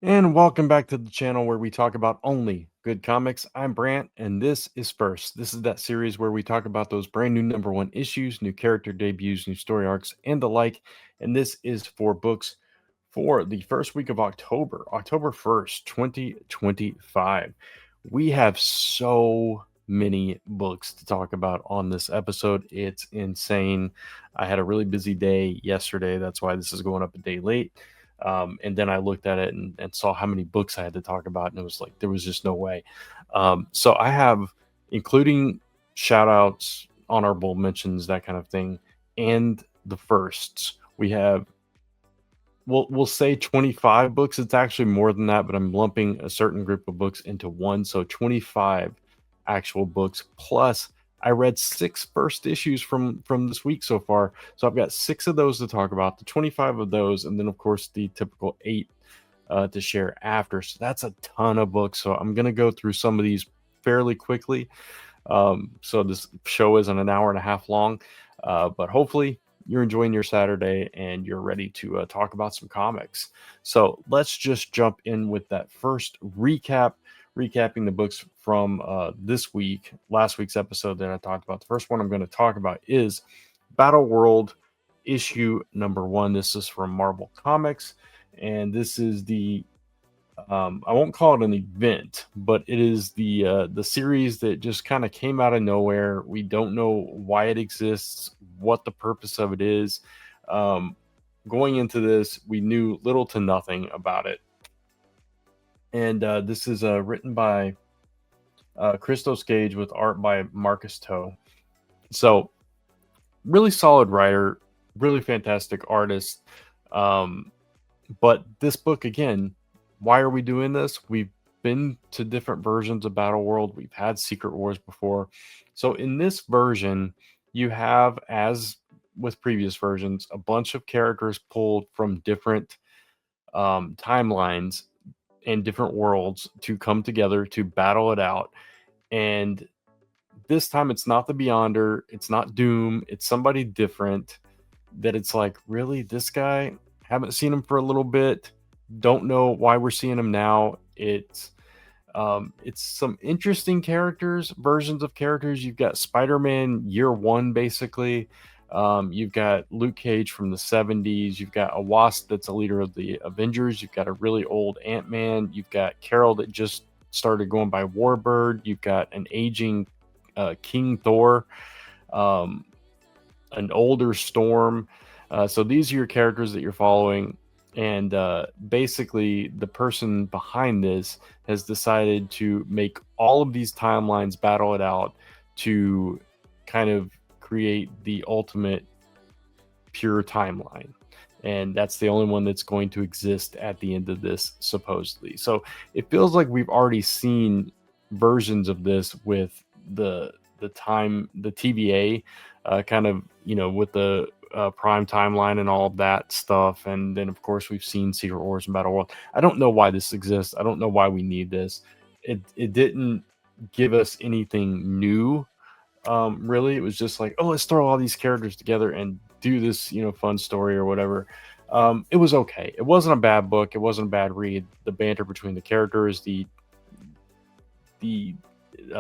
And welcome back to the channel where we talk about only good comics. I'm Brant, and this is First. This is that series where we talk about those brand new number one issues, new character debuts, new story arcs, and the like. And this is for books for the first week of October, October 1st, 2025. We have so many books to talk about on this episode. It's insane. I had a really busy day yesterday. That's why this is going up a day late. And then I looked at it and saw how many books I had to talk about, and it was like there was just no way. So I have, including shout outs, honorable mentions, that kind of thing, and the firsts. We have, we'll say 25 books. It's actually more than that, but I'm lumping a certain group of books into one. So 25 actual books plus I read six first issues from this week so far. So I've got six of those to talk about, the 25 of those, and then of course the typical eight to share after. So that's a ton of books. So I'm gonna go through some of these fairly quickly. So this show isn't an hour and a half long, but hopefully you're enjoying your Saturday and you're ready to talk about some comics. So let's just jump in with that first recapping the books from this week, last week's episode that I talked about. The first one I'm going to talk about is Battleworld issue number 1. This is from Marvel Comics, and this is the I won't call it an event, but it is the series that just kind of came out of nowhere. We don't know why it exists, what the purpose of it is. Going into this, we knew little to nothing about it, and this is written by Christos Gage with art by Marcus Toe. So, really solid writer, really fantastic artist. But this book, again, why are we doing this? We've been to different versions of Battleworld. We've had Secret Wars before. So in this version, you have, as with previous versions, a bunch of characters pulled from different timelines and different worlds to come together to battle it out. And this time it's not the Beyonder, it's not Doom, it's somebody different that it's like, really, this guy? Haven't seen him for a little bit. Don't know why we're seeing him now. It's some interesting characters, versions of characters. You've got Spider-Man Year One, basically. You've got Luke Cage from the 70s. You've got a Wasp that's a leader of the Avengers. You've got a really old Ant-Man. You've got Carol that just started going by Warbird. You've got an aging King Thor, an older Storm. So these are your characters that you're following. And basically, the person behind this has decided to make all of these timelines battle it out to kind of create the ultimate pure timeline. And that's the only one that's going to exist at the end of this, supposedly. So it feels like we've already seen versions of this with the TVA, kind of, with the prime timeline and all of that stuff. And then of course we've seen Secret Wars and Battleworld. I don't know why this exists. I don't know why we need this. It didn't give us anything new. Really, it was just like, oh, let's throw all these characters together and do this, fun story or whatever. It was okay. It wasn't a bad book. It wasn't a bad read. The banter between the characters, the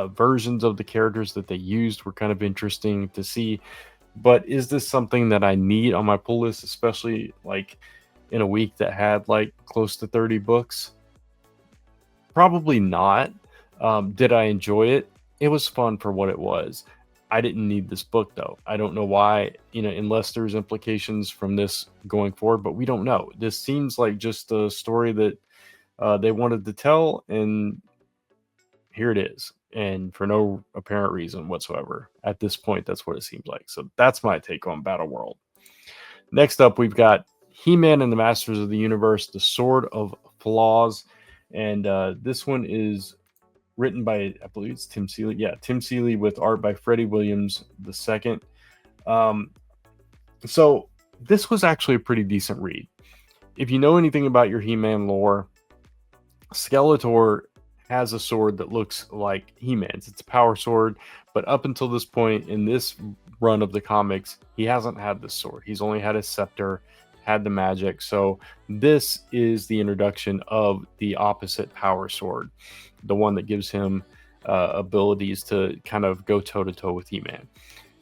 versions of the characters that they used were kind of interesting to see. But is this something that I need on my pull list, especially like in a week that had like close to 30 books? Probably not. Did I enjoy it? It was fun for what it was. I didn't need this book though. I don't know why, unless there's implications from this going forward, but we don't know. This seems like just a story that they wanted to tell, and here it is. And for no apparent reason whatsoever. At this point, that's what it seems like. So that's my take on Battleworld. Next up, we've got He-Man and the Masters of the Universe, The Sword of Flaws. And this one is written by, I believe it's Tim Seeley. Yeah, Tim Seeley with art by Freddie Williams II. So this was actually a pretty decent read. If you know anything about your He-Man lore, Skeletor has a sword that looks like He-Man's. It's a power sword, but up until this point in this run of the comics, he hasn't had this sword. He's only had his scepter, had the magic. So this is the introduction of the opposite power sword, the one that gives him abilities to kind of go toe to toe with He-Man.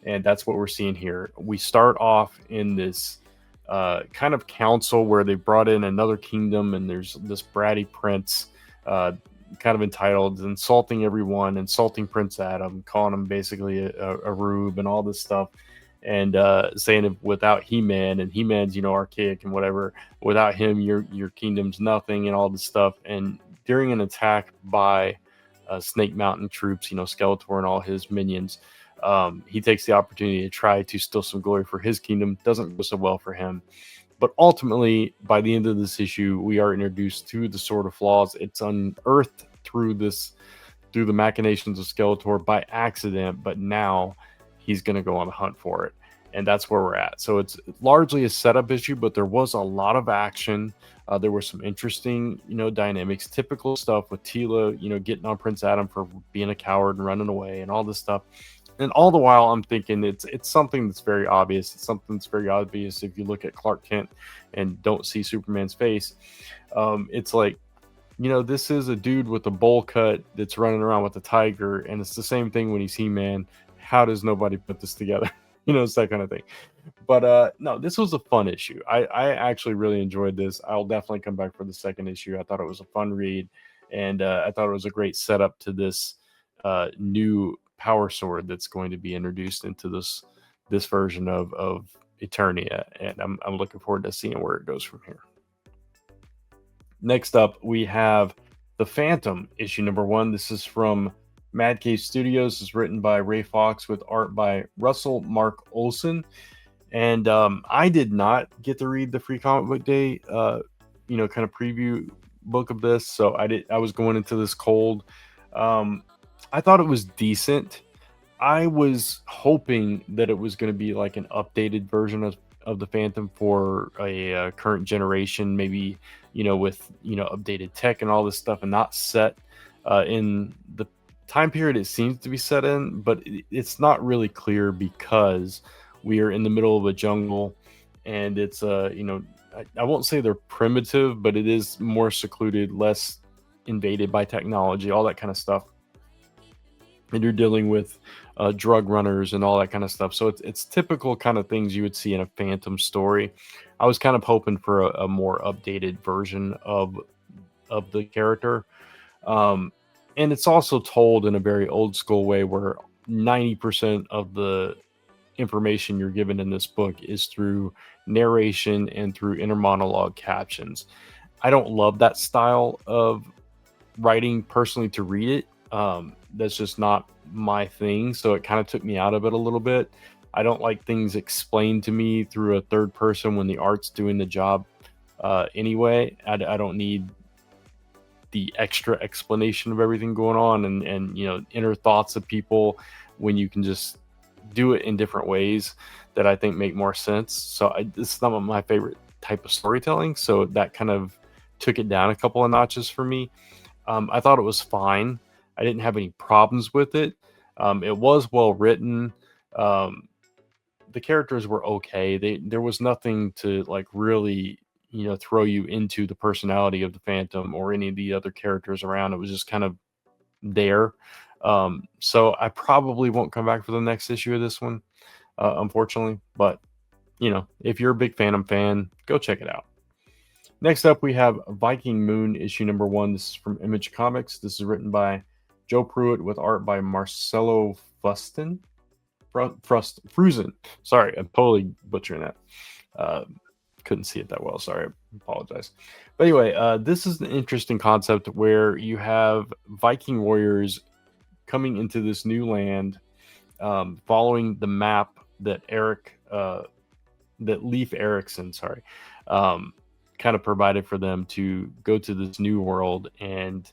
And that's what we're seeing here. We start off in this kind of council where they brought in another kingdom, and there's this bratty prince, kind of entitled, insulting everyone, insulting Prince Adam, calling him basically a rube and all this stuff, and saying without He-Man, and He-Man's archaic and whatever, without him your kingdom's nothing and all this stuff. And during an attack by Snake Mountain troops, Skeletor and all his minions, he takes the opportunity to try to steal some glory for his kingdom. Doesn't go so well for him. But ultimately, by the end of this issue, we are introduced to the Sword of Flaws. It's unearthed through the machinations of Skeletor by accident, but now he's going to go on the hunt for it. And that's where we're at. So it's largely a setup issue, but there was a lot of action. There were some interesting, dynamics, typical stuff with Tila, getting on Prince Adam for being a coward and running away and all this stuff. And all the while, I'm thinking it's something that's very obvious. It's something that's very obvious if you look at Clark Kent and don't see Superman's face. It's like, this is a dude with a bowl cut that's running around with a tiger, and it's the same thing when he's He-Man. How does nobody put this together? It's that kind of thing. But no, this was a fun issue. I actually really enjoyed this. I'll definitely come back for the second issue. I thought it was a fun read, and I thought it was a great setup to this new power sword that's going to be introduced into this version of Eternia, and I'm looking forward to seeing where it goes from here. Next up, we have The Phantom, issue number 1. This is from Mad Cave Studios. It's written by Ray Fox with art by Russell Mark Olson. And I did not get to read the Free Comic Book Day kind of preview book of this, so I was going into this cold. I thought it was decent. I was hoping that it was going to be like an updated version of the Phantom for a current generation, maybe, with, updated tech and all this stuff, and not set in the time period it seems to be set in. But it's not really clear because we are in the middle of a jungle, and it's, I won't say they're primitive, but it is more secluded, less invaded by technology, all that kind of stuff. And you're dealing with drug runners and all that kind of stuff. So it's typical kind of things you would see in a Phantom story. I was kind of hoping for a more updated version of the character. And it's also told in a very old school way where 90% of the information you're given in this book is through narration and through inner monologue captions. I don't love that style of writing personally to read it. That's just not my thing, so it kind of took me out of it a little bit. I don't like things explained to me through a third person when the art's doing the job anyway. I don't need the extra explanation of everything going on and inner thoughts of people when you can just do it in different ways that I think make more sense. So it's not my favorite type of storytelling, so that kind of took it down a couple of notches for me. I thought it was fine. I didn't have any problems with it. It was well written. The characters were okay. There was nothing to like really, throw you into the personality of the Phantom or any of the other characters around. It was just kind of there. So I probably won't come back for the next issue of this one, unfortunately. But, if you're a big Phantom fan, go check it out. Next up, we have Viking Moon, issue number 1. This is from Image Comics. This is written by Joe Pruitt with art by Marcelo Frusen. Sorry, I'm totally butchering that. Couldn't see it that well. Sorry, I apologize. But anyway, this is an interesting concept where you have Viking warriors coming into this new land, following the map that Leif Erikson, kind of provided for them to go to this new world, and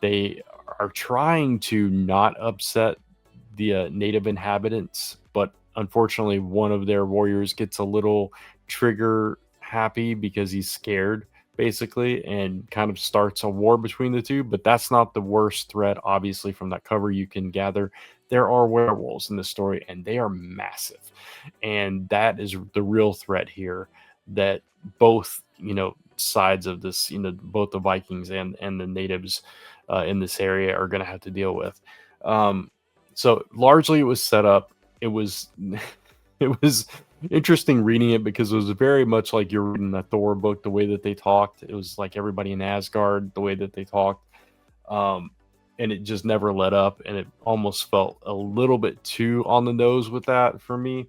they are trying to not upset the native inhabitants, but unfortunately one of their warriors gets a little trigger happy because he's scared basically, and kind of starts a war between the two. But that's not the worst threat. Obviously, from that cover you can gather there are werewolves in this story, and they are massive, and that is the real threat here. that both, sides of this, both the Vikings and the natives in this area are going to have to deal with. So largely it was set up. It was it was interesting reading it because it was very much like you're reading a Thor book, the way that they talked. It was like everybody in Asgard, the way that they talked. And it just never let up, and it almost felt a little bit too on the nose with that for me.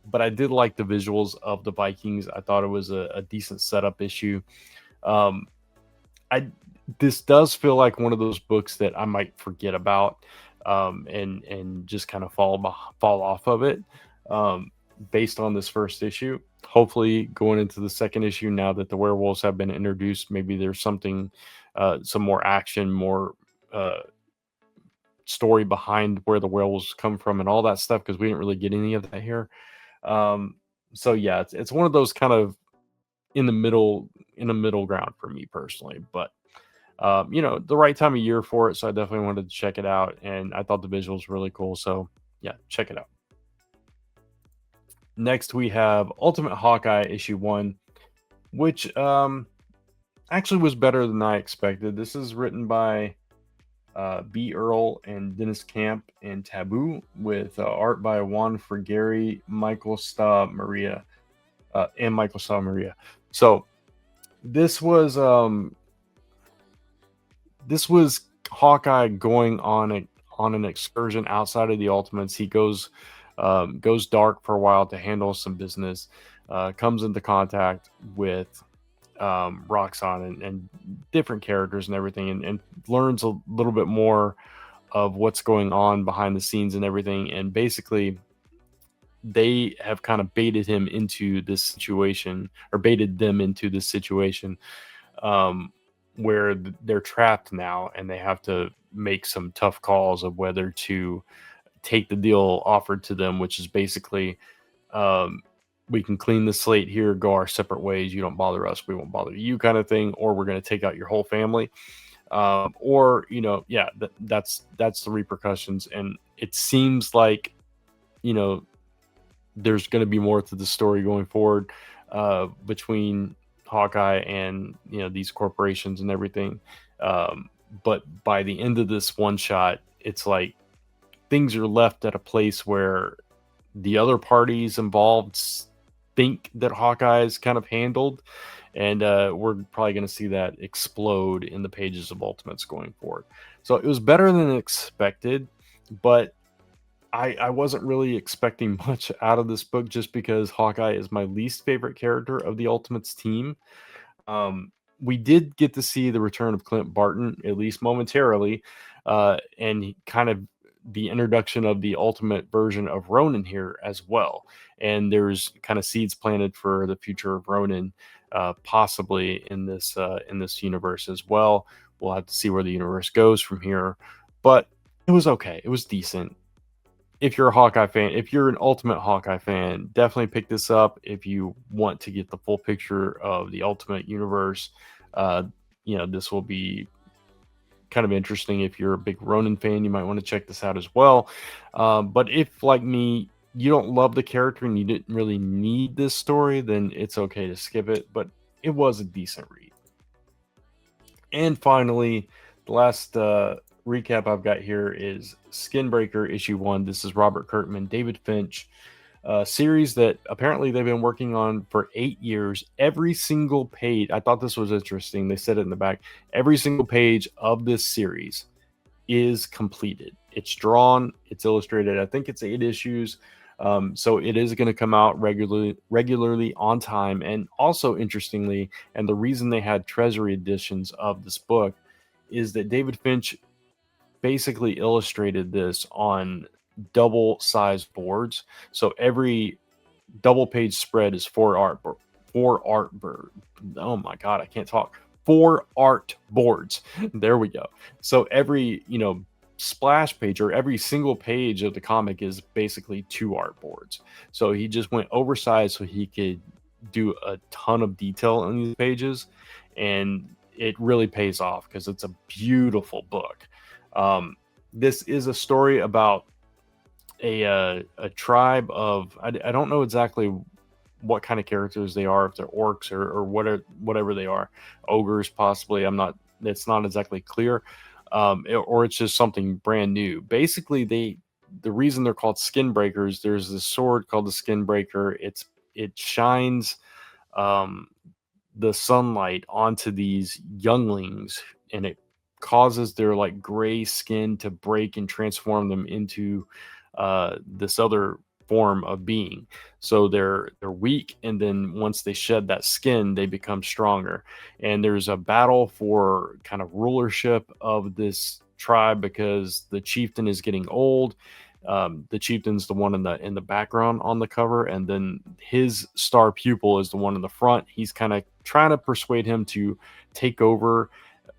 But I did like the visuals of the Vikings. I thought it was a decent setup issue. Um, I This does feel like one of those books that I might forget about, and just kind of fall off of it, based on this first issue. Hopefully, going into the second issue, now that the werewolves have been introduced, maybe there's something, some more action, more uh, story behind where the werewolves come from, and all that stuff, because we didn't really get any of that here. Um, so yeah, it's one of those kind of in the middle ground for me personally, but the right time of year for it, so I definitely wanted to check it out, and I thought the visuals were really cool. So yeah, check it out. Next, we have Ultimate Hawkeye issue 1, which actually was better than I expected. This is written by B. Earl and Dennis Camp and Taboo, with art by Juan Frigeri, Michael Sta Maria, and Michael Sta Maria. So this was Hawkeye going on an excursion outside of the Ultimates. He goes dark for a while to handle some business. Comes into contact with Roxxon and different characters and everything, and learns a little bit more of what's going on behind the scenes and everything. And basically, they have kind of baited him into this situation, or baited them into this situation, where they're trapped now, and they have to make some tough calls of whether to take the deal offered to them, which is basically, we can clean the slate here, go our separate ways. You don't bother us, we won't bother you, kind of thing. Or we're going to take out your whole family. Or yeah, that's the repercussions. And it seems like, there's going to be more to the story going forward, between Hawkeye and these corporations and everything. But by the end of this one shot, it's like things are left at a place where the other parties involved think that Hawkeye is kind of handled, and we're probably going to see that explode in the pages of Ultimates going forward. So it was better than expected, but I wasn't really expecting much out of this book, just because Hawkeye is my least favorite character of the Ultimates team. We did get to see the return of Clint Barton, at least momentarily, and kind of the introduction of the ultimate version of Ronin here as well. And there's kind of seeds planted for the future of Ronin, possibly in this universe as well. We'll have to see where the universe goes from here, but it was okay. It was decent. If you're a Hawkeye fan, if you're an Ultimate Hawkeye fan, definitely pick this up if you want to get the full picture of the Ultimate universe. This will be kind of interesting. If you're a big Ronin fan, you might want to check this out as well. But if, like me, you don't love the character and you didn't really need this story, then it's okay to skip it. But it was a decent read. And finally, the last recap I've got here is Skinbreaker issue 1. This is Robert Kirkman, David Finch, series that apparently they've been working on for 8 years. Every single page, I thought this was interesting. They said it in the back. Every single page of this series is completed. It's drawn, it's illustrated. I think it's 8 issues. So it is going to come out regularly on time. And also, interestingly, and the reason they had treasury editions of this book is that David Finch basically illustrated this on double sized boards. So every double page spread is 4 art oh my god, I can't talk. 4 art boards. There we go. So every splash page, or every single page of the comic, is basically 2 art boards. So he just went oversized so he could do a ton of detail on these pages, and it really pays off because it's a beautiful book. This is a story about a tribe of, I don't know exactly what kind of characters they are, if they're orcs or whatever they are, ogres possibly. It's not exactly clear, or it's just something brand new. Basically, the reason they're called skin breakers, there's this sword called the skin breaker. It shines um, the sunlight onto these younglings, and it causes their like gray skin to break and transform them into this other form of being. So they're weak, and then once they shed that skin, they become stronger. And there's a battle for kind of rulership of this tribe because the chieftain is getting old. The chieftain's the one in the background on the cover, and then his star pupil is the one in the front. He's kind of trying to persuade him to take over.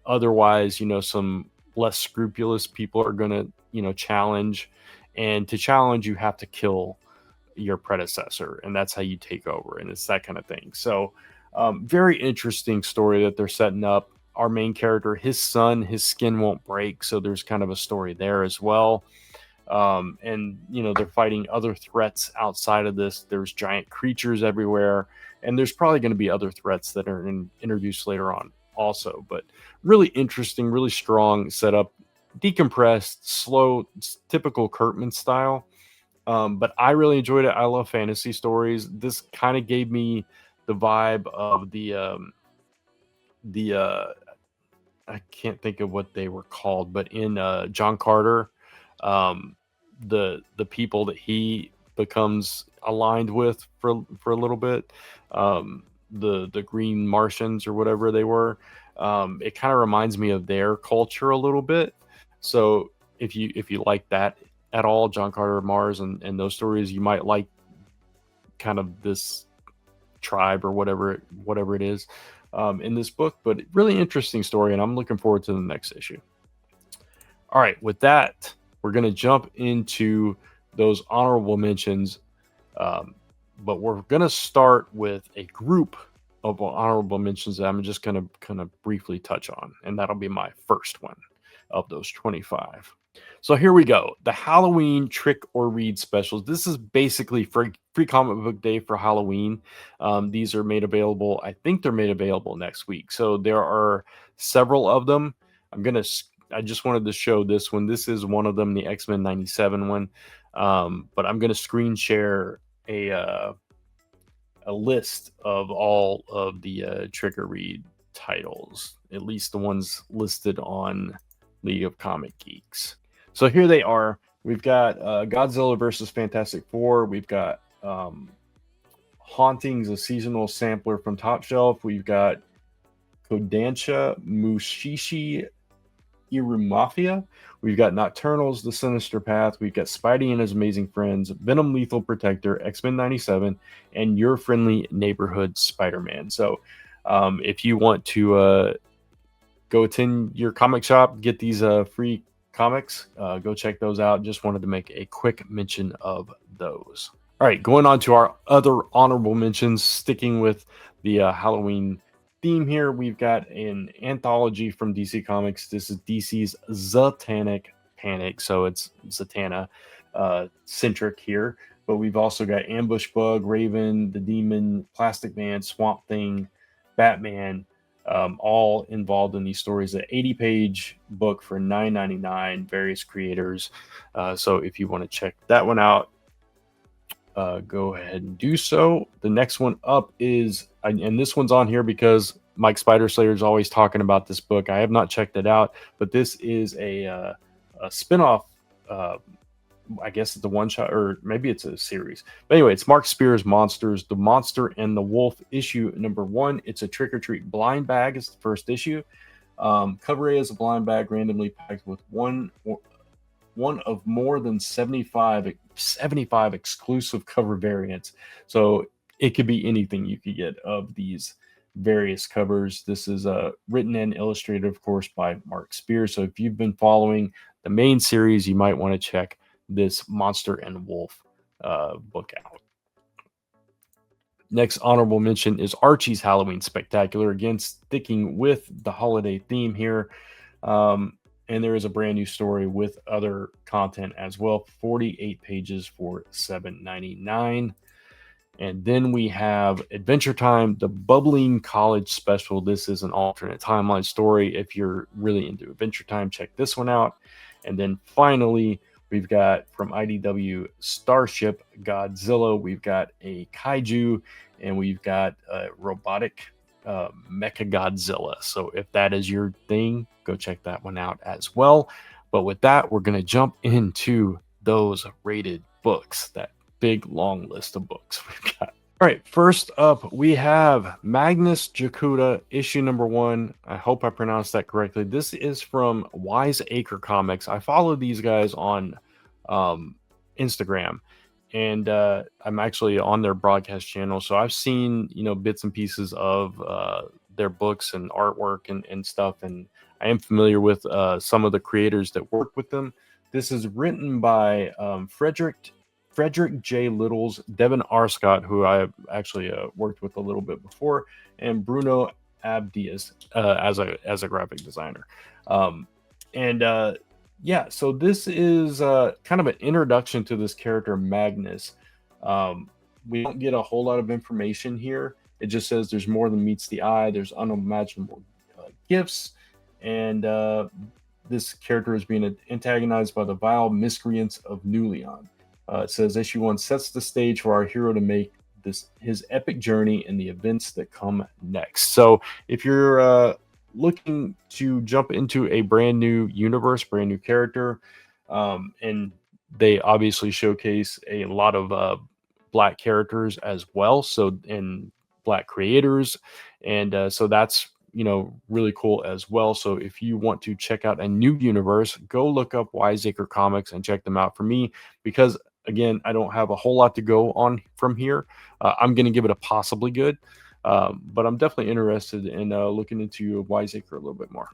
Otherwise, some less scrupulous people are going to, challenge. And to challenge, you have to kill your predecessor, and that's how you take over. And it's that kind of thing. So, very interesting story that they're setting up. Our main character, his son, his skin won't break. So there's kind of a story there as well. And they're fighting other threats outside of this. There's giant creatures everywhere, and there's probably going to be other threats that are introduced later on also. But really interesting, really strong setup, decompressed, slow, typical Kurtman style. But I really enjoyed it. I love fantasy stories. This kind of gave me the vibe of the I can't think of what they were called, but in John Carter, um, the people that he becomes aligned with for a little bit, the Green Martians or whatever they were. It kind of reminds me of their culture a little bit. So if you like that at all, John Carter, Mars, and those stories, you might like kind of this tribe or whatever it is in this book. But really interesting story, and I'm looking forward to the next issue. All right, with that, we're going to jump into those honorable mentions, but we're going to start with a group of honorable mentions that I'm just going to kind of briefly touch on, and that'll be my first one of those 25. So here we go. The Halloween Trick or Read specials. This is basically free comic book day for Halloween. These are made available. I think they're made available next week. So there are several of them. I just wanted to show this one. This is one of them, the X-Men 97 one. But I'm going to screen share a list of all of the Trick or Read titles, at least the ones listed on League of Comic Geeks. So here they are. We've got Godzilla versus Fantastic Four. We've got Hauntings, a seasonal sampler from Top Shelf. We've got Kodansha Mushishi Irumafia. We've got Nocturnals, The Sinister Path. We've got Spidey and His Amazing Friends, Venom Lethal Protector, X-Men 97, and Your Friendly Neighborhood Spider-Man. So if you want to go attend your comic shop, get these free comics, go check those out. Just wanted to make a quick mention of those. All right, going on to our other honorable mentions, sticking with the Halloween theme here, we've got an anthology from DC Comics. This is DC's Satanic Panic, so it's Zatanna centric here. But we've also got Ambush Bug, Raven, the Demon, Plastic Man, Swamp Thing, Batman, all involved in these stories. An 80-page book for $9.99, various creators. So if you want to check that one out, go ahead and do so. The next one up is, and this one's on here because Mike Spider-Slayer is always talking about this book. I have not checked it out, but this is a spinoff. I guess it's a one shot, or maybe it's a series. But anyway, it's Mark Spears' Monsters, The Monster and the Wolf, issue number 1. It's a trick or treat blind bag. It's the first issue. Cover A is a blind bag randomly packed with one of more than 75 exclusive cover variants. So it could be anything you could get of these various covers. This is written and illustrated, of course, by Mark Spears. So if you've been following the main series, you might want to check this Monster and Wolf book out. Next honorable mention is Archie's Halloween Spectacular. Again, sticking with the holiday theme here. And there is a brand new story with other content as well. 48 pages for $7.99. And then we have Adventure Time, the Bubbling College Special. This is an alternate timeline story. If you're really into Adventure Time, check this one out. And then finally, we've got from IDW Starship Godzilla. We've got a kaiju, and we've got a robotic Mecha Godzilla. So if that is your thing, go check that one out as well. But with that, we're going to jump into those rated books, that big long list of books we've got. All right, first up, we have Magnus Jakuta, issue number 1. I hope I pronounced that correctly. This is from Wise Acre Comics. I follow these guys on Instagram, and I'm actually on their broadcast channel. So I've seen, bits and pieces of their books and artwork and stuff, and I am familiar with some of the creators that work with them. This is written by Frederick J. Littles, Devin R. Scott, who I actually worked with a little bit before, and Bruno Abdias as a graphic designer. So this is kind of an introduction to this character, Magnus. We don't get a whole lot of information here. It just says there's more than meets the eye. There's unimaginable gifts, and this character is being antagonized by the vile miscreants of New Leon. It says issue 1 sets the stage for our hero to make his epic journey and the events that come next. So if you're looking to jump into a brand new universe, brand new character, and they obviously showcase a lot of Black characters as well, and Black creators, and so that's really cool as well. So if you want to check out a new universe, go look up Wiseacre Comics and check them out. For me, because again, I don't have a whole lot to go on from here, I'm going to give it a possibly good, but I'm definitely interested in looking into Wiseacre a little bit more.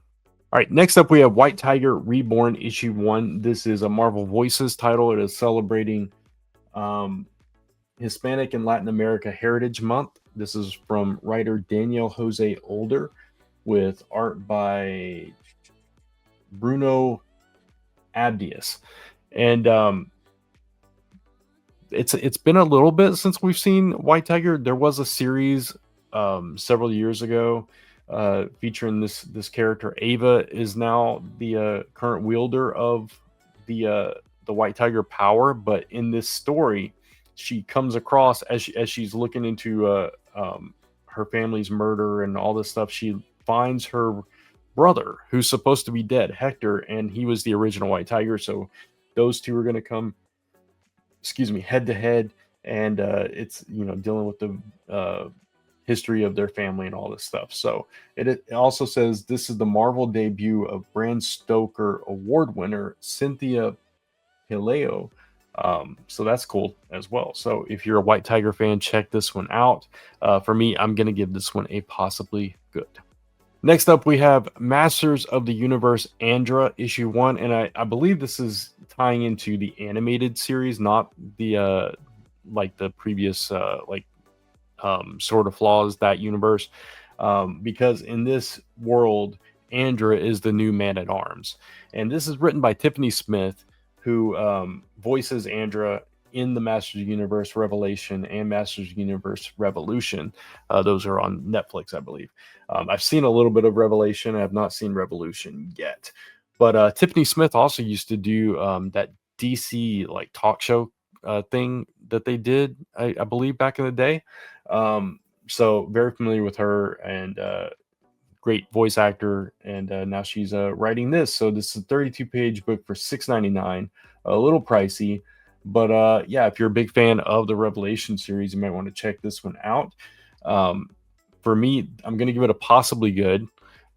All right, next up we have White Tiger Reborn issue 1. This is a Marvel Voices title. It is celebrating Hispanic and Latin America Heritage Month. This is from writer Daniel Jose Older, with art by Bruno Abdias. And it's been a little bit since we've seen White Tiger. There was a series several years ago featuring this character. Ava is now the current wielder of the White Tiger power, but in this story, she comes across as she's looking into her family's murder and all this stuff. She finds her brother, who's supposed to be dead, Hector, and he was the original White Tiger. So those two are going to come, head to head, and it's dealing with the history of their family and all this stuff. So it also says this is the Marvel debut of Bram Stoker Award winner Cynthia Pelayo. So that's cool as well. So if you're a White Tiger fan, check this one out. For me, I'm going to give this one a possibly good. Next up, we have Masters of the Universe Andra issue 1, and I believe this is tying into the animated series, not the like the previous Sword of Flaws, that universe, because in this world, Andra is the new Man-at-Arms, and this is written by Tiffany Smith, who voices Andra in the Masters of the Universe Revelation and Masters of the Universe Revolution. Those are on Netflix, I believe. I've seen a little bit of Revelation. I have not seen Revolution yet. But Tiffany Smith also used to do that DC talk show thing that they did, I believe, back in the day. So very familiar with her, and great voice actor. And now she's writing this. So this is a 32-page book for $6.99, a little pricey. But yeah, if you're a big fan of the Revelation series, you might want to check this one out. For me, I'm going to give it a possibly good.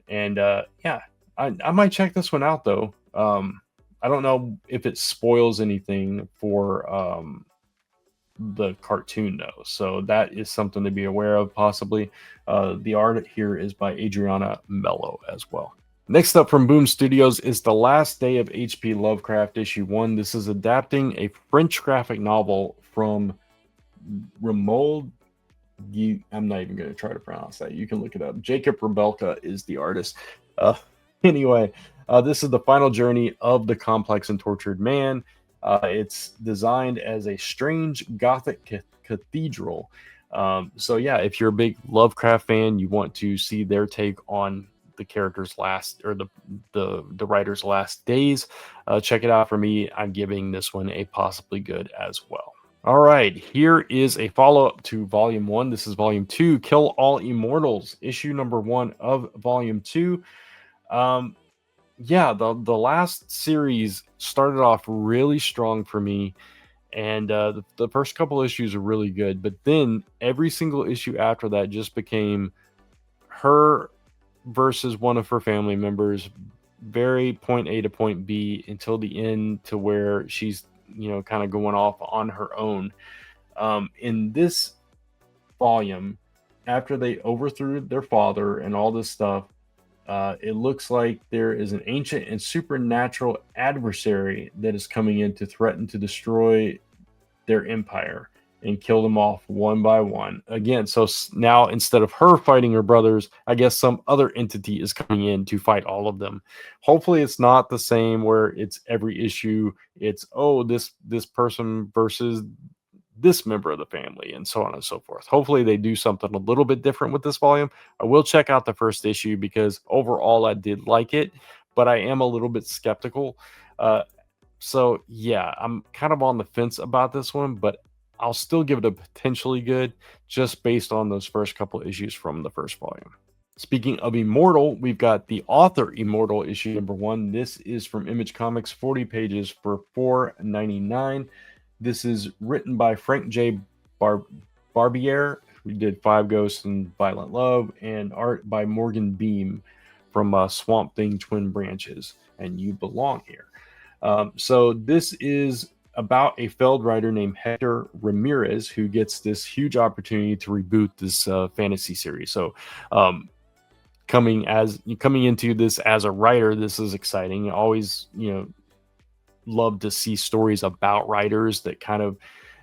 And yeah, I might check this one out, though. I don't know if it spoils anything for the cartoon, though. So that is something to be aware of, possibly. The art here is by Adriana Mello as well. Next up from Boom Studios is The Last Day of H.P. Lovecraft, issue 1. This is adapting a French graphic novel from Romold. I'm not even going to try to pronounce that. You can look it up. Jacob Rebelka is the artist. Anyway, this is the final journey of the complex and tortured man. It's designed as a strange Gothic cathedral. So yeah, if you're a big Lovecraft fan, you want to see their take on the character's last, or the writer's last days, check it out. For me, I'm giving this one a possibly good as well. All right, here is a follow-up to Volume 1. This is Volume 2, Kill All Immortals, issue number 1 of Volume 2. Yeah, the last series started off really strong for me, and the first couple issues are really good, but then every single issue after that just became her versus one of her family members, very point A to point B, until the end, to where she's, kind of going off on her own. In this volume, after they overthrew their father and all this stuff, it looks like there is an ancient and supernatural adversary that is coming in to threaten to destroy their empire and kill them off one by one. Again, so now instead of her fighting her brothers, I guess some other entity is coming in to fight all of them. Hopefully it's not the same where it's every issue it's, oh, this person versus this member of the family, and so on and so forth. Hopefully they do something a little bit different with this volume. I will check out the first issue because overall I did like it, but I am a little bit skeptical. So yeah, I'm kind of on the fence about this one, but I'll still give it a potentially good, just based on those first couple issues from the first volume. Speaking of Immortal, we've got the author Immortal issue number 1. This is from Image Comics, 40 pages for $4.99. This is written by Frank J. Barbier, who did Five Ghosts and Violent Love, and art by Morgan Beam from Swamp Thing Twin Branches, and You Belong Here. So this is about a failed writer named Hector Ramirez who gets this huge opportunity to reboot this fantasy series. So coming into this as a writer, this is exciting. Always, love to see stories about writers that kind of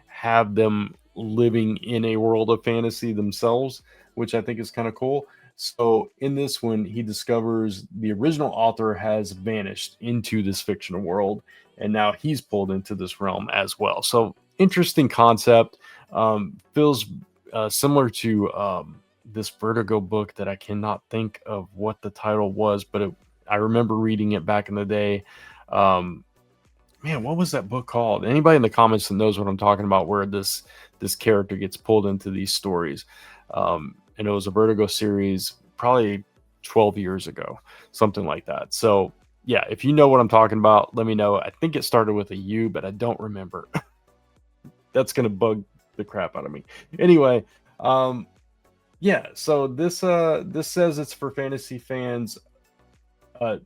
have them living in a world of fantasy themselves, which I think is kind of cool. So in this one, he discovers the original author has vanished into this fictional world, and now he's pulled into this realm as well. So interesting concept. Feels similar to this Vertigo book that I cannot think of what the title was, but I remember reading it back in the day. Man, what was that book called? Anybody in the comments that knows what I'm talking about, where this character gets pulled into these stories. And it was a Vertigo series probably 12 years ago, something like that. So yeah, if you know what I'm talking about, let me know. I think it started with a U, but I don't remember. That's going to bug the crap out of me. Anyway, yeah, so this says it's for fantasy fans.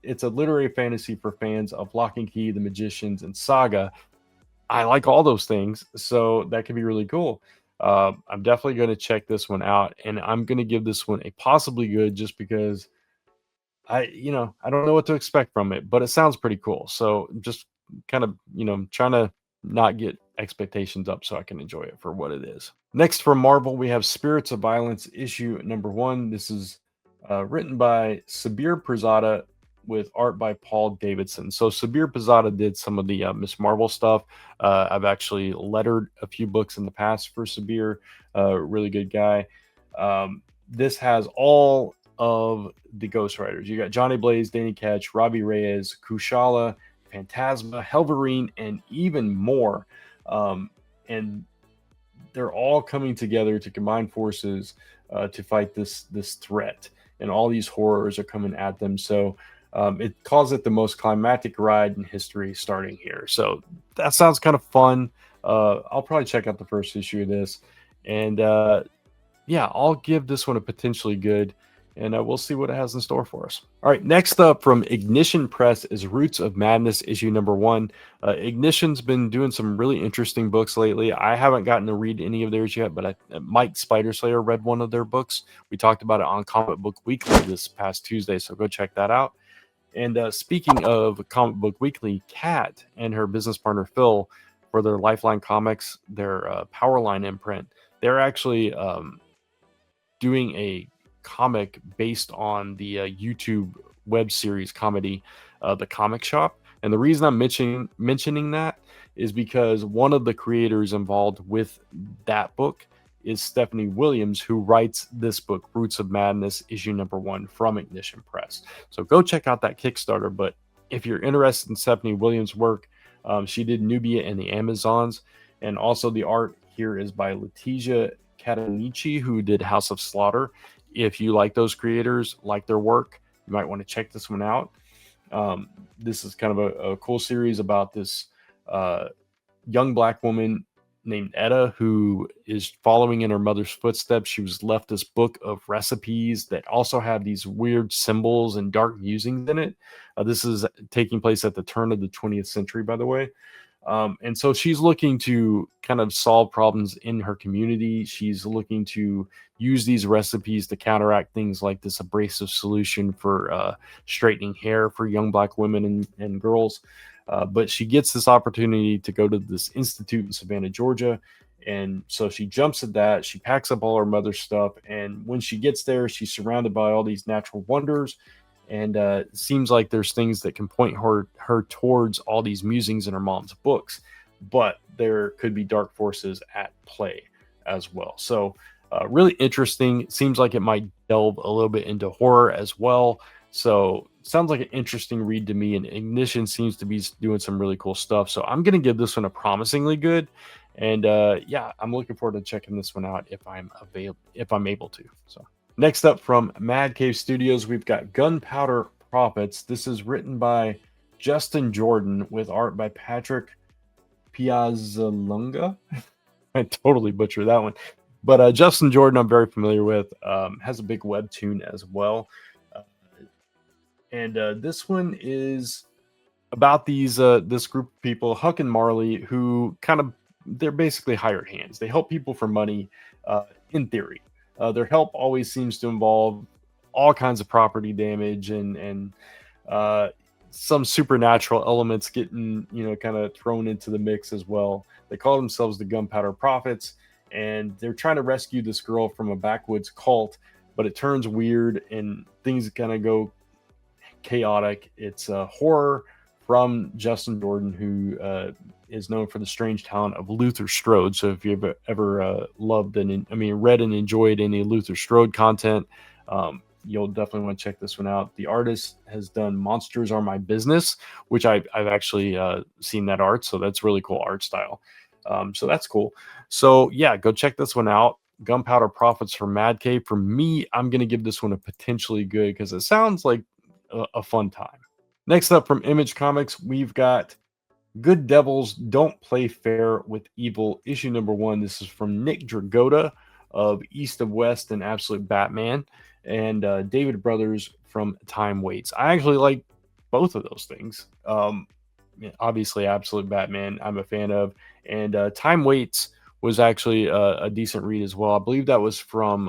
It's a literary fantasy for fans of Lock and Key, The Magicians, and Saga. I like all those things, so that can be really cool. I'm definitely going to check this one out, and I'm going to give this one a possibly good, just because I don't know what to expect from it, but it sounds pretty cool. So just kind of, trying to not get expectations up so I can enjoy it for what it is. Next, from Marvel, we have Spirits of Violence issue number 1. This is written by Sabir Pirzada with art by Paul Davidson. So Sabir Pirzada did some of the Miss Marvel stuff. I've actually lettered a few books in the past for Sabir. Really good guy. This has all of the ghostwriters. You got Johnny Blaze, Danny Ketch, Robbie Reyes, Kushala, Phantasma, Helverine, and even more. And they're all coming together to combine forces to fight this threat. And all these horrors are coming at them. So it calls it the most climactic ride in history starting here. So that sounds kind of fun. I'll probably check out the first issue of this. And yeah, I'll give this one a potentially good, and we'll see what it has in store for us. All right, next up from Ignition Press is Roots of Madness, issue number 1. Ignition's been doing some really interesting books lately. I haven't gotten to read any of theirs yet, but Mike Spiderslayer read one of their books. We talked about it on Comic Book Weekly this past Tuesday, so go check that out. And speaking of Comic Book Weekly, Kat and her business partner Phil, for their Lifeline Comics, their Powerline imprint, they're actually doing a comic based on the YouTube web series comedy, The Comic Shop. And the reason I'm mentioning that is because one of the creators involved with that book is Stephanie Williams, who writes this book, Roots of Madness, issue number 1 from Ignition Press. So go check out that Kickstarter. But if you're interested in Stephanie Williams' work, she did Nubia and the Amazons. And also the art here is by Letizia Catanici, who did House of Slaughter. If you like those creators, like their work, you might want to check this one out. This is kind of a cool series about this young Black woman named Etta, who is following in her mother's footsteps. She was left this book of recipes that also have these weird symbols and dark musings in it. This is taking place at the turn of the 20th century, by the way. And so she's looking to kind of solve problems in her community. She's looking to use these recipes to counteract things like this abrasive solution for straightening hair for young Black women and girls. But she gets this opportunity to go to this institute in Savannah, Georgia. And so she jumps at that. She packs up all her mother's stuff. And when she gets there, she's surrounded by all these natural wonders. And it seems like there's things that can point her towards all these musings in her mom's books. But there could be dark forces at play as well. So really interesting. Seems like it might delve a little bit into horror as well. So sounds like an interesting read to me, and Ignition seems to be doing some really cool stuff. So I'm going to give this one a promisingly good. And yeah, I'm looking forward to checking this one out if I'm able to. So next up from Mad Cave Studios, we've got Gunpowder Prophets. This is written by Justin Jordan with art by Patrick Piazzalunga. I totally butchered that one. But Justin Jordan, I'm very familiar with, has a big webtoon as well. And this one is about this group of people, Huck and Marley, who they're basically hired hands. They help people for money, in theory. Their help always seems to involve all kinds of property damage and some supernatural elements getting, kind of thrown into the mix as well. They call themselves the Gunpowder Prophets, and they're trying to rescue this girl from a backwoods cult, but it turns weird and things kind of go chaotic. It's a horror from Justin Jordan, who is known for the strange talent of Luther Strode. So if you've ever read and enjoyed any Luther Strode content, you'll definitely want to check this one out. The artist has done Monsters Are My Business, which I've actually seen that art. So that's really cool art style. So that's cool. So yeah, go check this one out. Gunpowder Prophets from Mad Cave. For me, I'm going to give this one a potentially good because it sounds like a fun time. Next up from Image Comics, we've got Good Devils Don't Play Fair with Evil, issue number 1. This is from Nick Dragotta of East of West and Absolute Batman, and David Brothers from Time Waits. I actually like both of those things. Obviously, Absolute Batman, I'm a fan of, and Time Waits was actually a decent read as well. I believe that was from,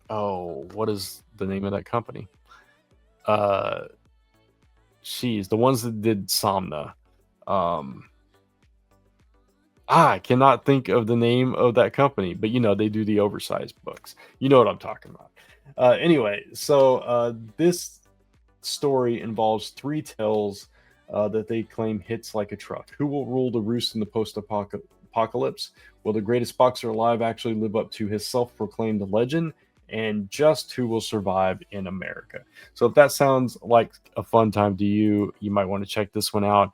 what is the name of that company? The ones that did Somna. I cannot think of the name of that company, but they do the oversized books. You know what I'm talking about. Anyway, so this story involves 3 tales that they claim hits like a truck. Who will rule the roost in the post-apocalypse? Will the greatest boxer alive actually live up to his self-proclaimed legend? And just who will survive in America? So if that sounds like a fun time to you, you might want to check this one out.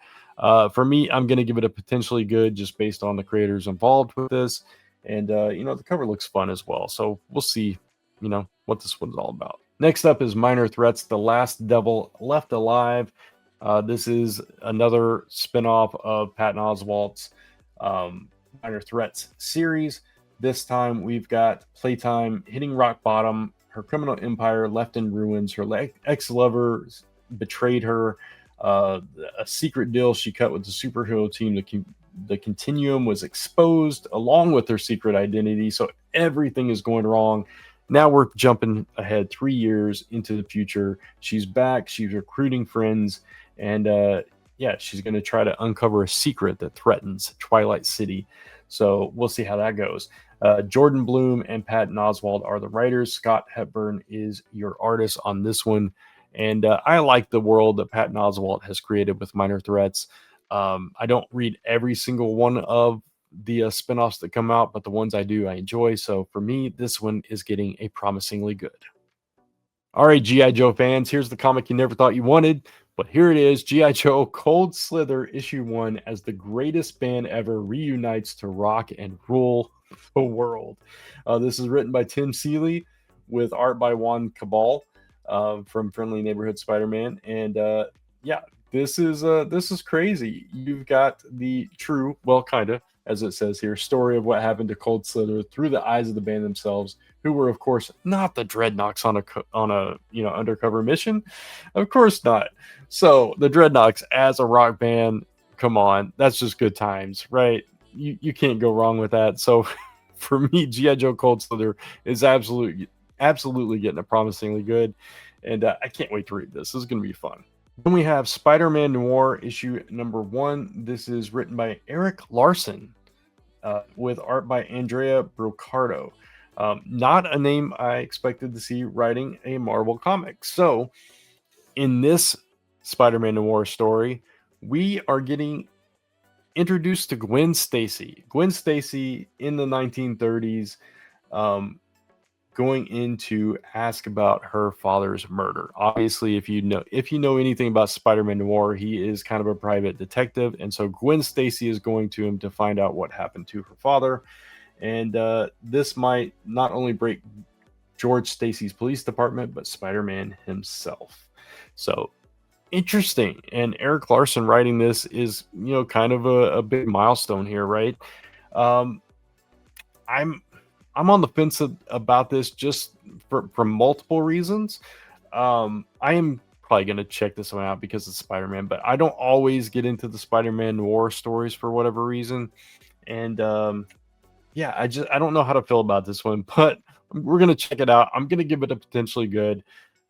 For me, I'm going to give it a potentially good just based on the creators involved with this. And, the cover looks fun as well. So we'll see, what this one's all about. Next up is Minor Threats, The Last Devil Left Alive. This is another spinoff of Patton Oswalt's Minor Threats series. This time we've got Playtime hitting rock bottom, her criminal empire left in ruins, her ex-lover betrayed her, a secret deal she cut with the superhero team, the Continuum, was exposed along with her secret identity, so everything is going wrong. Now we're jumping ahead 3 years into the future. She's back, she's recruiting friends, and she's going to try to uncover a secret that threatens Twilight City. So we'll see how that goes. Jordan Bloom and Patton Oswalt are the writers. Scott Hepburn is your artist on this one. And I like the world that Patton Oswalt has created with Minor Threats. I don't read every single one of the spinoffs that come out, but the ones I do, I enjoy. So for me, this one is getting a promisingly good. All right, G.I. Joe fans, here's the comic you never thought you wanted, but here it is. G.I. Joe Cold Slither issue 1, as the greatest band ever reunites to rock and rule the world. This is written by Tim Seeley with art by Juan Cabal from Friendly Neighborhood Spider-Man. And yeah, this is crazy. You've got the true, well, kind of, as it says here, story of what happened to Cold Slither through the eyes of the band themselves, who were, of course, not the Dreadnoks on a undercover mission. Of course not. So the Dreadnoks as a rock band, come on, that's just good times, right? You can't go wrong with that. So for me, G.I. Joe Cold Slither is absolutely getting it promisingly good, and I can't wait to read this. This is going to be fun. Then we have Spider-Man Noir issue number 1. This is written by Eric Larson with art by Andrea Brocardo. Not a name I expected to see writing a Marvel comic. So in this Spider-Man Noir story, we are getting introduced to Gwen Stacy. Gwen Stacy in the 1930s, going in to ask about her father's murder. Obviously, if you know anything about Spider-Man Noir, he is kind of a private detective, and so Gwen Stacy is going to him to find out what happened to her father. And this might not only break George Stacy's police department, but Spider-Man himself. So interesting. And Eric Larson writing this is, kind of a big milestone here, right? I'm on the fence about this just for multiple reasons. I am probably going to check this one out because it's Spider-Man, but I don't always get into the Spider-Man Noir stories for whatever reason. And yeah, I don't know how to feel about this one, but we're going to check it out. I'm going to give it a potentially good.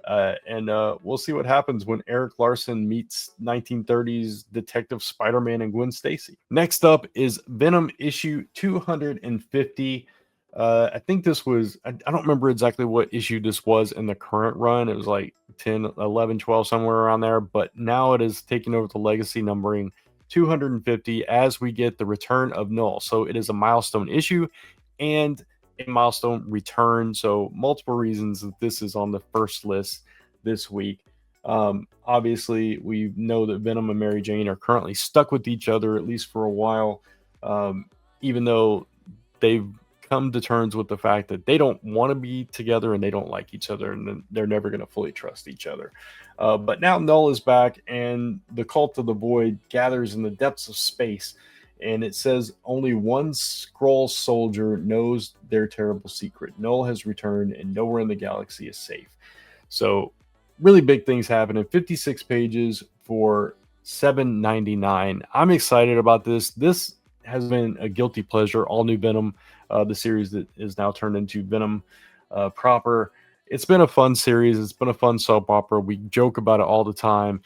And we'll see what happens when Eric Larson meets 1930s Detective Spider-Man and Gwen Stacy. Next up is Venom issue 250. I think this was, I don't remember exactly what issue this was in the current run. It was like 10, 11, 12, somewhere around there. But now it is taking over the legacy numbering 250 as we get the return of Null. So it is a milestone issue and a milestone return. So multiple reasons that this is on the first list this week. Obviously, we know that Venom and Mary Jane are currently stuck with each other, at least for a while, even though they've come to terms with the fact that they don't want to be together and they don't like each other, and they're never going to fully trust each other. But now Null is back, and the Cult of the Void gathers in the depths of space, and it says only one Skrull soldier knows their terrible secret. Null has returned, and nowhere in the galaxy is safe. So really big things happen in 56 pages for $7.99. I'm excited about this. This has been a guilty pleasure, all new Venom, the series that is now turned into Venom proper. It's been a fun series. It's been a fun soap opera. We joke about it all the time.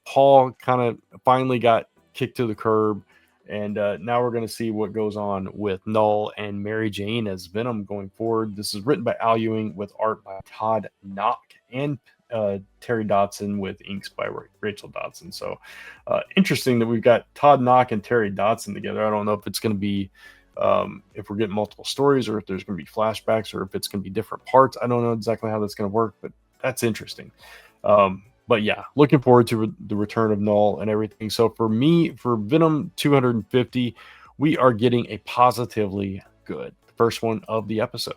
Paul kind of finally got kicked to the curb, and now we're going to see what goes on with Null and Mary Jane as Venom going forward. This is written by Al Ewing with art by Todd Knock and Terry Dodson with inks by Rachel Dodson. So interesting that we've got Todd Knock and Terry Dodson together. I don't know if it's going to be if we're getting multiple stories, or if there's going to be flashbacks, or if it's going to be different parts. I don't know exactly how that's going to work, but that's interesting. But yeah, looking forward to the return of Null and everything. So for me, for Venom 250, we are getting a positively good first one of the episode.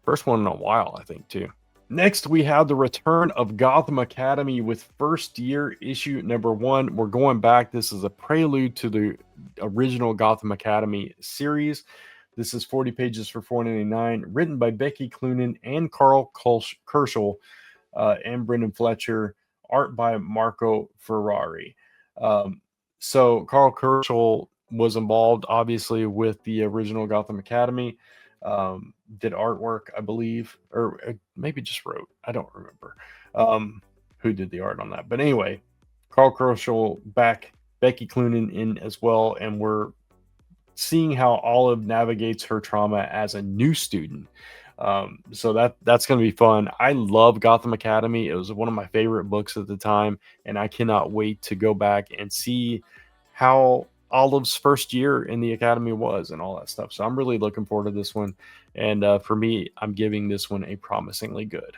First one in a while, I think, too. Next, we have the return of Gotham Academy with first year issue number 1. We're going back. This is a prelude to the original Gotham Academy series. This is 40 pages for $4.99, written by Becky Cloonan and Carl Kerschel and Brendan Fletcher, art by Marco Ferrari. So Carl Kerschel was involved, obviously, with the original Gotham Academy. Did artwork, I believe, or maybe just wrote. I don't remember who did the art on that. But anyway, Carl Kerschel back, Becky Cloonan in as well, and we're seeing how Olive navigates her trauma as a new student. So that's going to be fun. I love Gotham Academy. It was one of my favorite books at the time, and I cannot wait to go back and see how Olive's first year in the academy was and all that stuff. So I'm really looking forward to this one. And for me, I'm giving this one a promisingly good.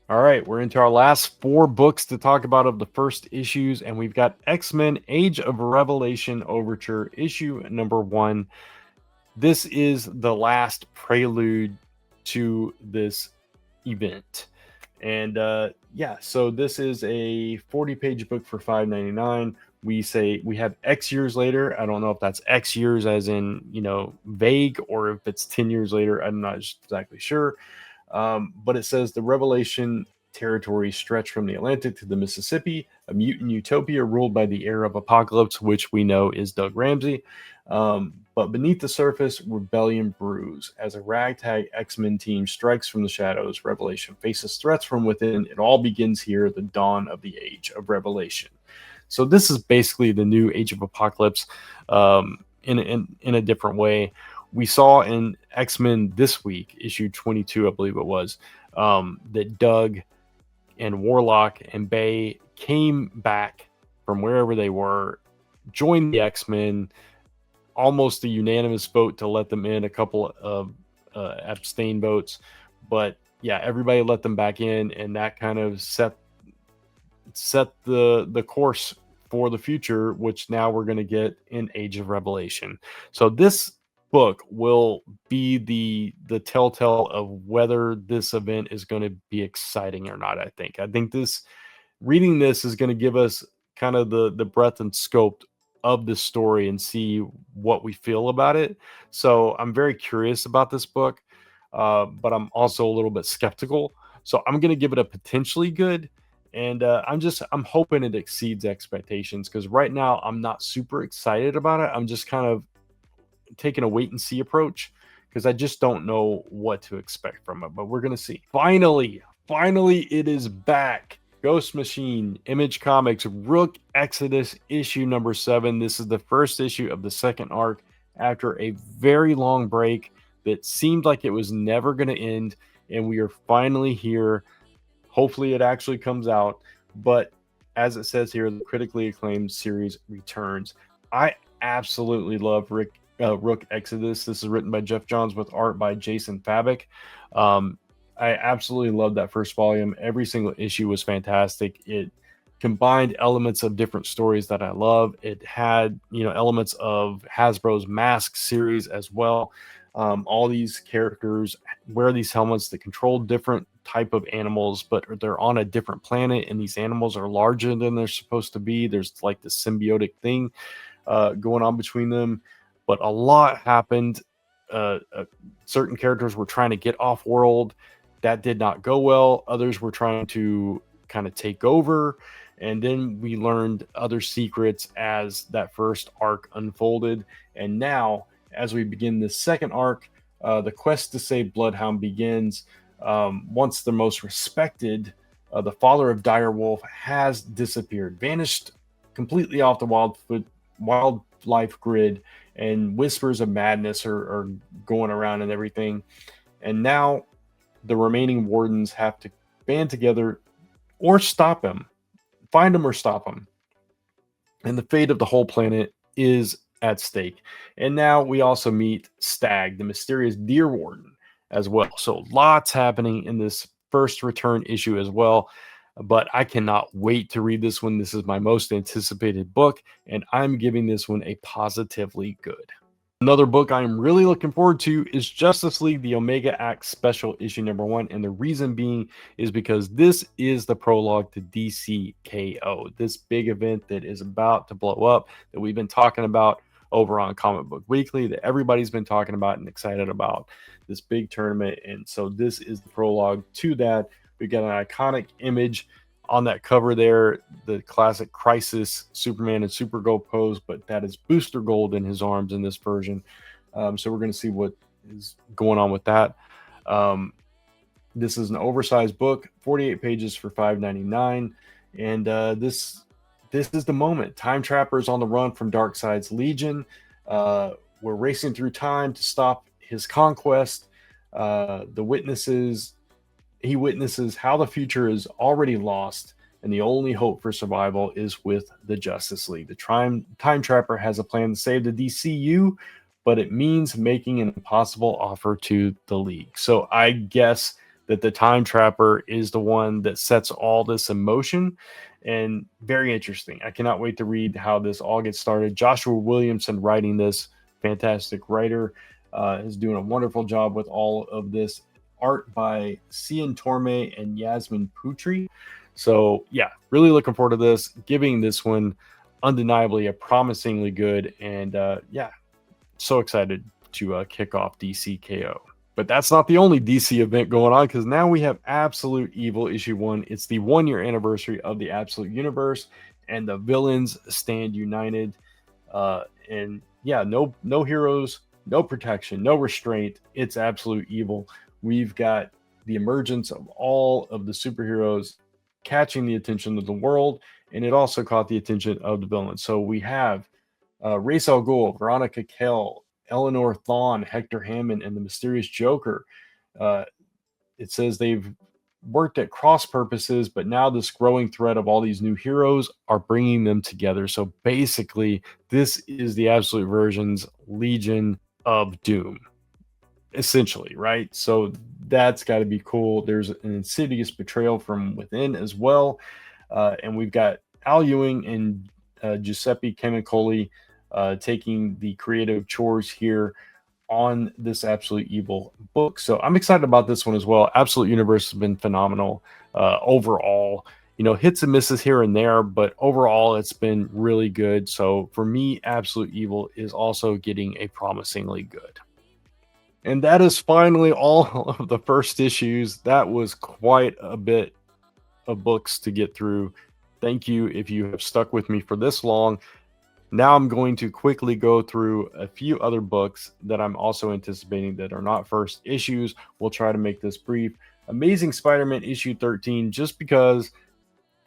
All right, we're into our last 4 books to talk about of the first issues, and we've got X-Men Age of Revelation Overture, issue number 1. This is the last prelude to this event. And yeah, so this is a 40-page book for $5.99. We say we have X years later. I don't know if that's X years as in, vague, or if it's 10 years later. I'm not exactly sure. But it says the Revelation territory stretched from the Atlantic to the Mississippi, a mutant utopia ruled by the heir of Apocalypse, which we know is Doug Ramsey. But beneath the surface, rebellion brews. As a ragtag X-Men team strikes from the shadows, Revelation faces threats from within. It all begins here, the dawn of the Age of Revelation. So this is basically the new Age of Apocalypse in a different way. We saw in X-Men this week, issue 22, I believe it was, that Doug and Warlock and Bay came back from wherever they were, joined the X-Men, almost a unanimous vote to let them in, a couple of abstain votes. But yeah, everybody let them back in, and that kind of set the course for the future, which now we're going to get in Age of Revelation. So this book will be the telltale of whether this event is going to be exciting or not. I think this reading this is going to give us kind of the breadth and scope of the story and see what we feel about it. So I'm very curious about this book, but I'm also a little bit skeptical. So I'm going to give it a potentially good. And I'm hoping it exceeds expectations, because right now I'm not super excited about it. I'm just kind of taking a wait and see approach, because I just don't know what to expect from it. But we're going to see. Finally, it is back. Ghost Machine, Image Comics, Rook Exodus, issue number 7. This is the first issue of the second arc after a very long break that seemed like it was never going to end. And we are finally here. Hopefully it actually comes out. But as it says here, the critically acclaimed series returns. I absolutely love Rook Exodus. This is written by Jeff Johns with art by Jason Fabok. I absolutely loved that first volume. Every single issue was fantastic. It combined elements of different stories that I love. It had, elements of Hasbro's Mask series as well. All these characters wear these helmets that control different type of animals, but they're on a different planet, and these animals are larger than they're supposed to be. There's like this symbiotic thing going on between them, but a lot happened. Certain characters were trying to get off world. That did not go well. Others were trying to kind of take over. And then we learned other secrets as that first arc unfolded. And now, as we begin the second arc, the quest to save Bloodhound begins. Once the most respected, the father of Direwolf, has disappeared, vanished completely off the wildlife grid, and whispers of madness are going around and everything. And now the remaining wardens have to band together or stop him, find him or stop him. And the fate of the whole planet is at stake. And now we also meet Stag, the mysterious deer warden, as well. So lots happening in this first return issue as well. But I cannot wait to read this one. This is my most anticipated book, and I'm giving this one a positively good. Another book I'm really looking forward to is Justice League, the Omega Act Special, issue number 1. And the reason being is because this is the prologue to DC KO, this big event that is about to blow up, that we've been talking about over on Comic Book Weekly, that everybody's been talking about and excited about, this big tournament. And so this is the prologue to that. We got an iconic image on that cover there, the classic Crisis Superman and Supergirl pose, but that is Booster Gold in his arms in this version. So we're going to see what is going on with that. This is an oversized book, 48 pages for $5.99, and this is the moment. Time Trapper's on the run from Darkseid's Legion. We're racing through time to stop his conquest. The witnesses he witnesses how the future is already lost, and the only hope for survival is with the Justice League. The time Trapper has a plan to save the DCU, but it means making an impossible offer to the League. So I guess that the Time Trapper is the one that sets all this in motion, and very interesting. I cannot wait to read how this all gets started. Joshua Williamson writing this, fantastic writer, is doing a wonderful job with all of this. Art by Cian Torme and Yasmin Putri. So yeah, really looking forward to this. Giving this one undeniably a promisingly good, and yeah, so excited to kick off DCKO. But that's not the only DC event going on, because now we have Absolute Evil issue 1. It's the 1-year anniversary of the Absolute Universe, and the villains stand united. And yeah, no heroes, no protection, no restraint. It's Absolute Evil. We've got the emergence of all of the superheroes catching the attention of the world, and it also caught the attention of the villains. So we have Ra's al Ghul, Veronica Kell, Eleanor Thawne, Hector Hammond, and the Mysterious Joker. It says they've worked at cross purposes, but now this growing thread of all these new heroes are bringing them together. So basically, this is the Absolute version's Legion of Doom, essentially, right? So that's got to be cool. There's an insidious betrayal from within as well. And we've got Al Ewing and Giuseppe Camicoli taking the creative chores here on this Absolute Evil book. So I'm excited about this one as well. Absolute Universe has been phenomenal overall. You know, hits and misses here and there, but overall it's been really good. So for me, Absolute Evil is also getting a promisingly good. And that is finally all of the first issues. That was quite a bit of books to get through. Thank you if you have stuck with me for this long. Now I'm going to quickly go through a few other books that I'm also anticipating that are not first issues. We'll try to make this brief. Amazing Spider-Man issue 13, just because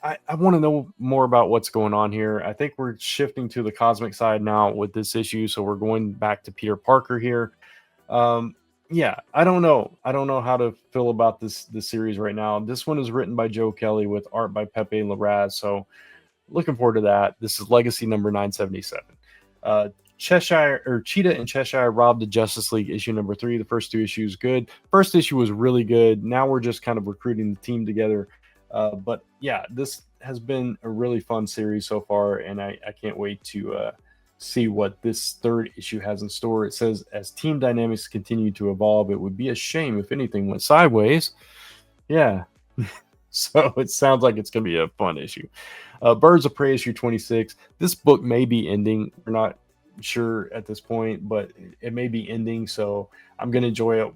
I want to know more about what's going on here. I think we're shifting to the cosmic side now with this issue, so we're going back to Peter Parker here. Yeah, I don't know how to feel about this series right now. This one is written by Joe Kelly with art by Pepe Larraz, so looking forward to that. This is Legacy number 977. Cheetah and Cheshire robbed the Justice League issue number 3. The first 2 issues good. First issue was really good. Now we're just kind of recruiting the team together. But yeah, this has been a really fun series so far, and I can't wait to see what this 3rd issue has in store. It says, as team dynamics continue to evolve, it would be a shame if anything went sideways. Yeah. So it sounds like it's going to be a fun issue. Birds of Prey issue 26. This book may be ending. We're not sure at this point, but it may be ending. So I'm going to enjoy it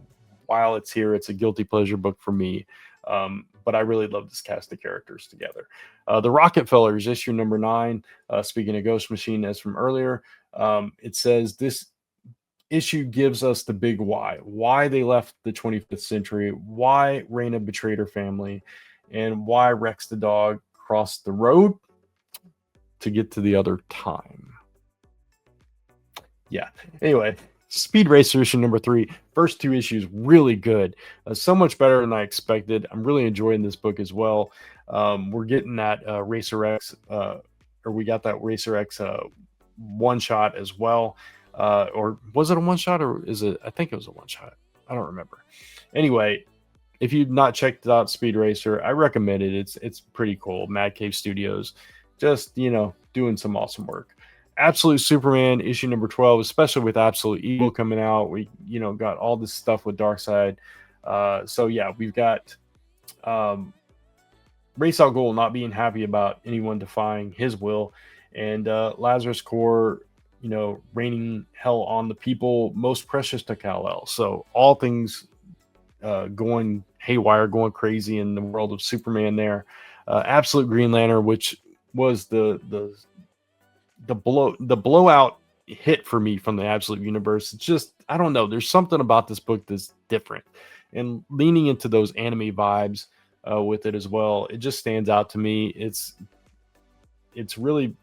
while it's here. It's a guilty pleasure book for me. But I really love this cast of characters together. The Rockefellers, issue number 9. Speaking of Ghost Machine, as from earlier, it says this issue gives us the big why they left the 25th century, why Raina betrayed her family, and why Rex the dog crossed the road to get to the other time. Yeah. Anyway, Speed Racer issue number 3. First 2 issues really good. So much better than I expected. I'm really enjoying this book as well. We're getting that Racer X, or we got that Racer X one shot as well. Or was it a one shot, or is it? I think it was a one shot. I don't remember. Anyway, if you've not checked out Speed Racer, I recommend it. It's pretty cool. Mad Cave Studios, just doing some awesome work. Absolute Superman issue number 12, especially with Absolute Evil coming out. We got all this stuff with Darkseid. So yeah, we've got Ra's al Ghul not being happy about anyone defying his will, and Lazarus Core, raining hell on the people most precious to Kal-El. So all things going haywire, going crazy in the world of Superman there. Absolute Green Lantern, which was the blowout hit for me from the Absolute Universe. It's just, I don't know, there's something about this book that's different, and leaning into those anime vibes with it as well. It just stands out to me. It's really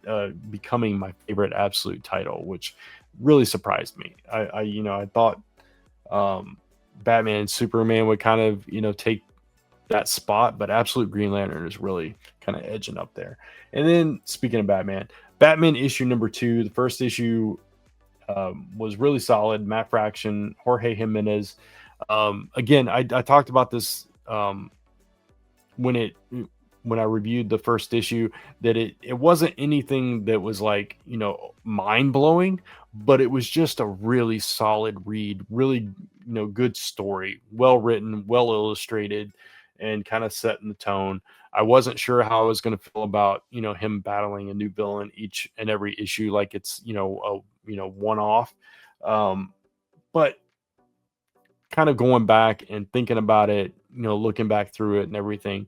becoming my favorite Absolute title, which really surprised me. I thought Batman and Superman would kind of, take that spot, but Absolute Green Lantern is really kind of edging up there. And then speaking of Batman issue number 2, the first issue was really solid. Matt Fraction, Jorge Jimenez. Again, I talked about this when I reviewed the first issue, that it wasn't anything that was like, mind blowing, but it was just a really solid read, really, good story, well written, well illustrated, and kind of setting the tone. I wasn't sure how I was going to feel about, him battling a new villain each and every issue, like it's, one off. But kind of going back and thinking about it, looking back through it and everything,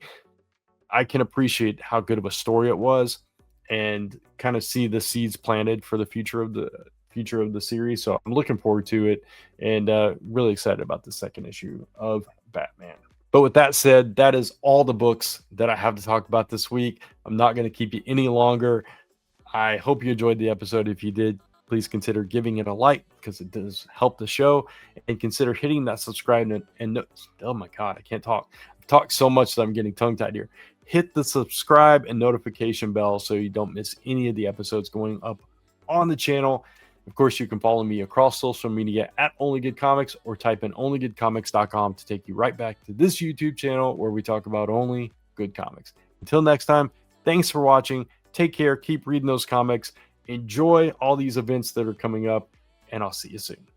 I can appreciate how good of a story it was, and kind of see the seeds planted for the future of the series. So I'm looking forward to it, and really excited about the second issue of Batman. But with that said, that is all the books that I have to talk about this week. I'm not going to keep you any longer. I hope you enjoyed the episode. If you did, please consider giving it a like, because it does help the show, and consider hitting that subscribe and oh my God, I can't talk. I've talked so much that I'm getting tongue tied here. Hit the subscribe and notification bell so you don't miss any of the episodes going up on the channel. Of course, you can follow me across social media at Only Good Comics, or type in onlygoodcomics.com to take you right back to this YouTube channel where we talk about only good comics. Until next time, thanks for watching. Take care. Keep reading those comics. Enjoy all these events that are coming up, and I'll see you soon.